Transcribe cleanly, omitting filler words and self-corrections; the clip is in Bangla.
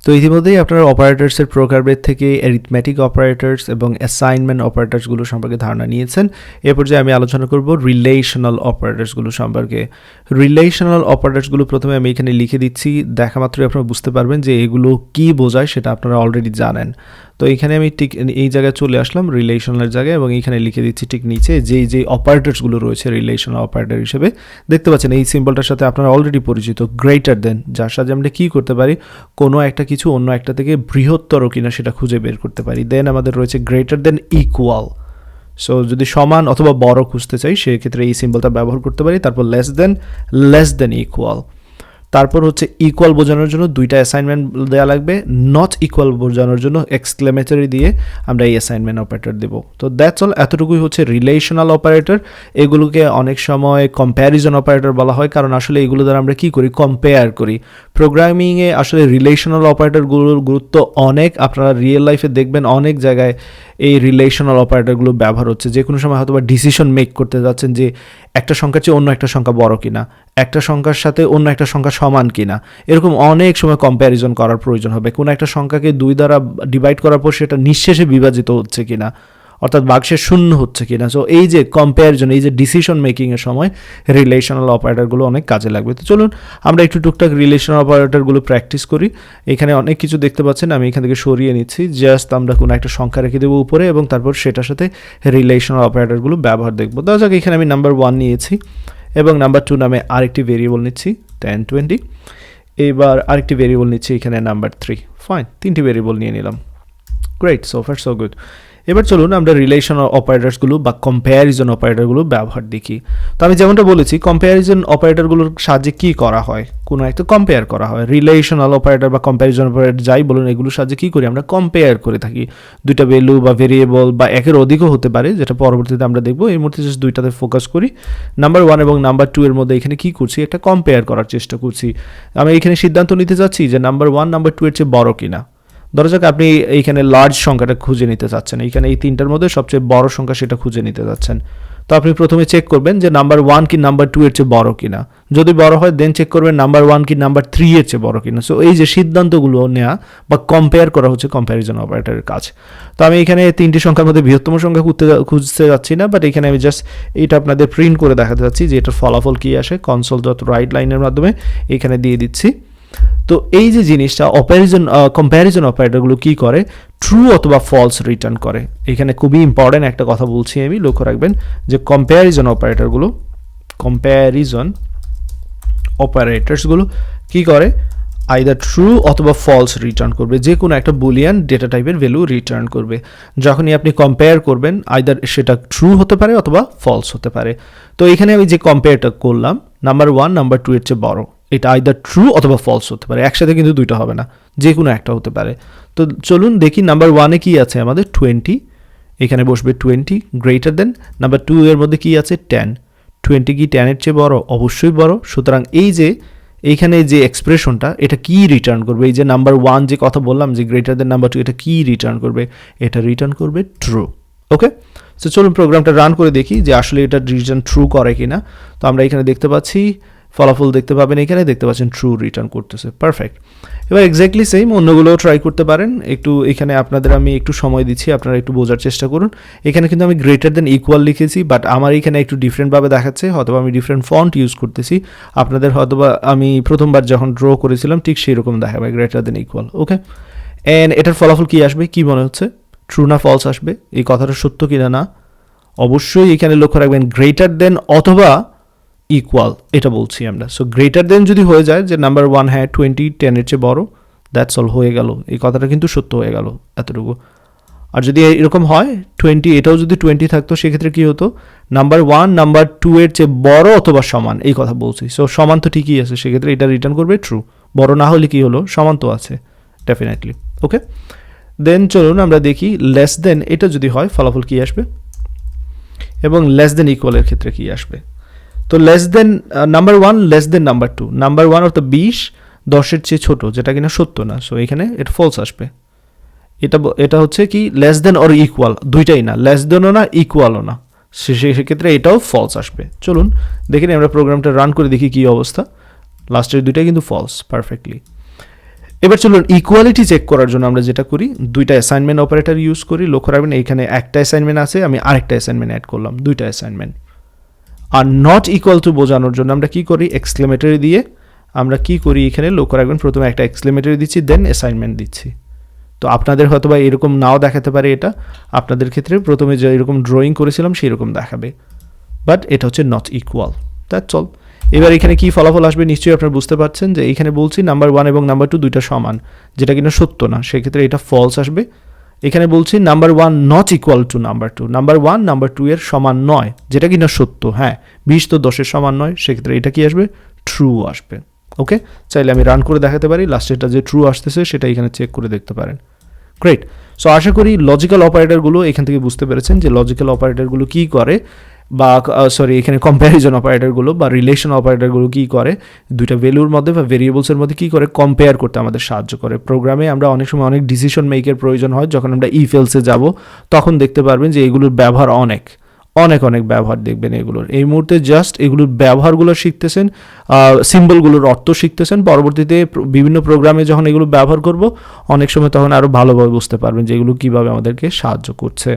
তো ইতিমধ্যেই আপনারা অপারেটরসের প্রকারভেদ থেকে অ্যারিথমেটিক অপারেটরস এবং অ্যাসাইনমেন্ট অপারেটরসগুলো সম্পর্কে ধারণা নিয়েছেন। এ পর্যায়ে আমি আলোচনা করব রিলেশনাল অপারেটরসগুলো সম্পর্কে। রিলেশনাল অপারেটরসগুলো প্রথমে আমি এখানে লিখে দিচ্ছি, দেখা মাত্রই আপনারা বুঝতে পারবেন যে এগুলো কী বোঝায় সেটা আপনারা অলরেডি জানেন। তো এখানে আমি ঠিক এই জায়গায় চলে আসলাম রিলেশনালের জায়গায় এবং এইখানে লিখে দিচ্ছি ঠিক নিচে যে অপারেটরসগুলো রয়েছে রিলেশনাল অপারেটর হিসেবে। দেখতে পাচ্ছেন এই সিম্বলটার সাথে আপনারা অলরেডি পরিচিত, গ্রেটার দেন, যার সাথে আমরা কী করতে পারি, কোনো একটা কিছু অন্য একটা থেকে বৃহত্তর কিনা সেটা খুঁজে বের করতে পারি। দেন আমাদের রয়েছে গ্রেটার দেন ইকুয়াল। সো যদি সমান অথবা বড় খুঁজতে চাই সেক্ষেত্রে এই সিম্বলটা ব্যবহার করতে পারি। তারপর লেস দেন ইকুয়াল। তারপর হচ্ছে ইকুয়াল বোঝানোর জন্য দুইটা অ্যাসাইনমেন্ট দেওয়া লাগবে, নট ইকুয়াল বোঝানোর জন্য এক্সক্লেমেটরি দিয়ে আমরা এই অ্যাসাইনমেন্ট অপারেটর দেবো। তো দ্যাটস অল, এতটুকুই হচ্ছে রিলেশনাল অপারেটর। এগুলোকে অনেক সময় কম্প্যারিজন অপারেটর বলা হয়, কারণ আসলে এগুলো দ্বারা আমরা কী করি, কম্পেয়ার করি। প্রোগ্রামিংয়ে আসলে রিলেশনাল অপারেটরগুলোর গুরুত্ব অনেক। আপনারা রিয়েল লাইফে দেখবেন অনেক জায়গায় এই রিলেশনাল অপারেটরগুলো ব্যবহার হচ্ছে। যে কোনো সময় হয়তো বা ডিসিশন মেক করতে যাচ্ছেন যে একটা সংখ্যার চেয়ে অন্য একটা সংখ্যা বড় কিনা, একটা সংখ্যার সাথে অন্য একটা সংখ্যা সমান কিনা, এরকম অনেক সময় কম্প্যারিজন করার প্রয়োজন হবে। কোনো একটা সংখ্যাকে 2 দ্বারা ডিভাইড করার পর সেটা নিঃশেষে বিভাজিত হচ্ছে কিনা, অর্থাৎ ভাগশেষ শূন্য হচ্ছে কিনা। সো এই যে কম্প্যারিজন, এই যে ডিসিশন মেকিংয়ের সময় রিলেশনাল অপারেটরগুলো অনেক কাজে লাগবে। তো চলুন আমরা একটু টুকটাক রিলেশনাল অপারেটরগুলো প্র্যাকটিস করি। এখানে অনেক কিছু দেখতে পাচ্ছেন, আমি এখান থেকে সরিয়ে নিচ্ছি। জাস্ট আমরা কোনো একটা সংখ্যা রেখে দেবো উপরে এবং তারপর সেটার সাথে রিলেশনাল অপারেটরগুলো ব্যবহার দেখবো। দেখা যাক এখানে আমি নাম্বার 1 নিয়েছি এবং নাম্বার 2 নামে আরেকটি ভেরিয়েবল নিচ্ছি 10, 20। এবার আরেকটি ভেরিয়েবল নিচ্ছি এখানে নাম্বার 3। ফাইন, 3টি ভেরিয়েবল নিয়ে নিলাম। Great, so far so good. এবার চলুন আমরা রিলেশনাল অপারেটরসগুলো বা কম্প্যারিজন অপারেটরগুলো ব্যবহার দেখি। তো আমি যেমনটা বলেছি, কম্প্যারিজন অপারেটরগুলোর সাহায্যে কী করা হয়, কোনো একটা কম্পেয়ার করা হয়। রিলেশনাল অপারেটর বা কম্প্যারিজন অপারেটর যাই বলুন, এগুলোর সাহায্যে কী করি, আমরা কম্পেয়ার করে থাকি। দুইটা ভ্যালু বা ভেরিয়েবল বা একের অধিকও হতে পারে, যেটা পরবর্তীতে আমরা দেখবো। এই মুহূর্তে জাস্ট দুইটাতে ফোকাস করি। নাম্বার 1 এবং নাম্বার 2 এর মধ্যে এখানে কী করছি, একটা কম্পেয়ার করার চেষ্টা করছি। আমি এখানে সিদ্ধান্ত নিতে চাচ্ছি যে নাম্বার 1 নাম্বার 2 এর চেয়ে বড় কিনা। ধরা যাক আপনি এইখানে লার্জ সংখ্যাটা খুঁজে নিতে চাচ্ছেন, এইখানে এই 3টার মধ্যে সবচেয়ে বড় সংখ্যা সেটা খুঁজে নিতে যাচ্ছেন। তো আপনি প্রথমে চেক করবেন যে নাম্বার 1 কি নাম্বার 2 এর চেয়ে বড় কিনা। যদি বড় হয় দেন চেক করবেন নাম্বার 1 কি নাম্বার 3 এর চেয়ে বড় কিনা। সো এই যে সিদ্ধান্তগুলো নেওয়া বা কম্পেয়ার করা হচ্ছে কম্প্যারিজন অপারেটরের কাজ। তো আমি এখানে 3টি সংখ্যার মধ্যে বৃহত্তম সংখ্যা খুঁজতে যাচ্ছি না, বাট এখানে আমি জাস্ট এইটা আপনাদের প্রিন্ট করে দেখাতে যাচ্ছি যে এটার ফলাফল কী আসে। console.write লাইনের মাধ্যমে এখানে দিয়ে দিচ্ছি। তো এই যে জিনিসটা কম্প্যারিজন অপারেটরগুলো কী করে, ট্রু অথবা ফলস রিটার্ন করে। এখানে খুবই ইম্পর্টেন্ট একটা কথা বলছি আমি, লক্ষ্য রাখবেন যে কম্প্যারিজন অপারেটরসগুলো কী করে, আইদার ট্রু অথবা ফলস রিটার্ন করবে, যে কোনো একটা বুলিয়ান ডেটা টাইপের ভ্যালু রিটার্ন করবে। যখনই আপনি কম্পেয়ার করবেন আইদার সেটা ট্রু হতে পারে অথবা ফলস হতে পারে। তো এখানে আমি যে কম্পেয়ারটা করলাম, নাম্বার 1 নাম্বার 2 এর চেয়ে বড়, এটা আইদার ট্রু অথবা ফলস হতে পারে, একসাথে কিন্তু দুইটা হবে না, যে কোনো একটা হতে পারে। তো চলুন দেখি নাম্বার 1-এ কী আছে আমাদের 20, এখানে বসবে 20 গ্রেটার দেন। নাম্বার 2 এর মধ্যে কী আছে 10, 20 কি 10 এর চেয়ে বড়, অবশ্যই বড়। সুতরাং এই যে এইখানে যে এক্সপ্রেশনটা এটা কি রিটার্ন করবে, এই যে নাম্বার 1 যে কথা বললাম যে গ্রেটার দেন নাম্বার 2, এটা কি রিটার্ন করবে, এটা রিটার্ন করবে ট্রু। ওকে, সো চলুন প্রোগ্রামটা রান করে দেখি যে আসলে এটা রিটার্ন ট্রু করে কিনা। তো আমরা এখানে দেখতে পাচ্ছি ফলাফল দেখতে পাবেন, এখানে দেখতে পাচ্ছেন ট্রু রিটার্ন করতেছে। পারফেক্ট। এবার এক্স্যাক্টলি সেম অন্যগুলোও ট্রাই করতে পারেন। একটু এখানে আপনাদের আমি একটু সময় দিচ্ছি, আপনারা একটু বোঝার চেষ্টা করুন। এখানে কিন্তু আমি গ্রেটার দেন ইকুয়াল লিখেছি, বাট আমার এখানে একটু ডিফারেন্টভাবে দেখাচ্ছে, হয়তোবা আমি ডিফারেন্ট ফন্ট ইউজ করতেছি। আপনাদের হয়তোবা আমি প্রথমবার যখন ড্র করেছিলাম ঠিক সেই রকম দেখাবে, greater than equal. Okay, and এটার ফলাফল কী আসবে, কী মনে হচ্ছে, ট্রু না ফলস আসবে? এই কথাটা সত্য কিনা না অবশ্যই এখানে লক্ষ্য রাখবেন, গ্রেটার দেন অথবা ইকুয়াল এটা বলছি আমরা। সো গ্রেটার দেন যদি হয়ে যায় যে নাম্বার 1 হ্যাঁ 20 10 এর চেয়ে বড়, দ্যাটস অল, হয়ে গেল, এই কথাটা কিন্তু সত্য হয়ে গেল এতটুকু। আর যদি এরকম হয় 20, এটাও যদি 20 থাকতো সেক্ষেত্রে কী হতো, নাম্বার 1 নাম্বার 2 এর চেয়ে বড় অথবা সমান, এই কথা বলছি। সো সমান তো ঠিকই আছে, সেক্ষেত্রে এটা রিটার্ন করবে ট্রু। বড় না হলে কী হলো, সমান তো আছে ডেফিনেটলি। ওকে, দেন চলুন আমরা দেখি লেস দেন এটা যদি হয় ফলাফল কী আসবে, এবং লেস দেন ইকুয়ালের ক্ষেত্রে কী আসবে। তো less than number 1 less than number 2, number 1 অর্থাৎ 20 10-এর চেয়ে ছোটো, যেটা কিনা সত্য না। সো এখানে এটা ফলস আসবে। এটা হচ্ছে কি লেস দেন অর ইকুয়াল, দুইটাই না, লেস দেনও না ইকুয়ালও না, সেক্ষেত্রে এটাও ফলস আসবে। চলুন দেখে নিই আমরা প্রোগ্রামটা রান করে দেখি কী অবস্থা। লাস্টের দুইটাই কিন্তু ফলস পারফেক্টলি। এবার চলুন ইকুয়ালিটি চেক করার জন্য আমরা যেটা করি, দুইটা অ্যাসাইনমেন্ট অপারেটর ইউজ করি। লক্ষ্য রাখবেন এইখানে একটা অ্যাসাইনমেন্ট আছে, আমি আরেকটা অ্যাসাইনমেন্ট অ্যাড করলাম, দুইটা assignment. Are not equal to বোঝানোর জন্য আমরা কি করি, এক্সক্লেমেটরি দিয়ে আমরা কি করি এখানে লক্ষ্য রাখবেন, প্রথমে একটা এক্সক্লেমেটরি দিচ্ছি, দেন অ্যাসাইনমেন্ট দিচ্ছি। তো আপনাদের হয়তো বা এরকম নাও দেখাতে পারে, এটা আপনাদের ক্ষেত্রে প্রথমে যে এরকম ড্রয়িং করেছিলাম সেই রকম দেখাবে, বাট এটা হচ্ছে নট ইকুয়াল। That's all. এবার এখানে কি ফলাফল আসবে নিশ্চয়ই আপনারা বুঝতে পারছেন যে এইখানে বলছি নাম্বার 1 এবং নাম্বার 2 দুইটা সমান, যেটা কিনা সত্য না, সেক্ষেত্রে এটা ফলস আসবে। এখানে বলছি number 1 not equal to number 2, number 1 number 2 এর সমান নয়, যেটা কিনা সত্য। হ্যাঁ, 20 তো 10 এর সমান নয়, সেক্ষেত্রে এটা কি আসবে, ট্রু আসবে। ওকে, চাইলে আমি রান করে দেখাতে পারি, লাস্টেরটা যে ট্রু আসতেছে সেটা এখানে চেক করে দেখতে পারেন। গ্রেট। সো আশা করি লজিক্যাল অপারেটরগুলো এখান থেকে বুঝতে পেরেছেন যে লজিক্যাল অপারেটরগুলো কী করে, বা সরি এখানে কম্প্যারিজন অপারেটরগুলো বা রিলেশন অপারেটরগুলো কী করে, দুইটা ভ্যালুর মধ্যে বা ভেরিয়েবলসের মধ্যে কী করে কম্পেয়ার করতে আমাদের সাহায্য করে। প্রোগ্রামে আমরা অনেক সময় অনেক ডিসিশন মেকের প্রয়োজন হয়, যখন আমরা ইফ এলসে যাব তখন দেখতে পারবেন যে এগুলোর ব্যবহার অনেক অনেক অনেক ব্যবহার দেখবেন এগুলোর। এই মুহূর্তে জাস্ট এগুলোর ব্যবহারগুলো শিখতেছেন, সিম্বলগুলোর অর্থ শিখতেছেন। পরবর্তীতে বিভিন্ন প্রোগ্রামে যখন এগুলো ব্যবহার করব অনেক সময় তখন আরও ভালোভাবে বুঝতে পারবেন যে এগুলো কীভাবে আমাদেরকে সাহায্য করছে।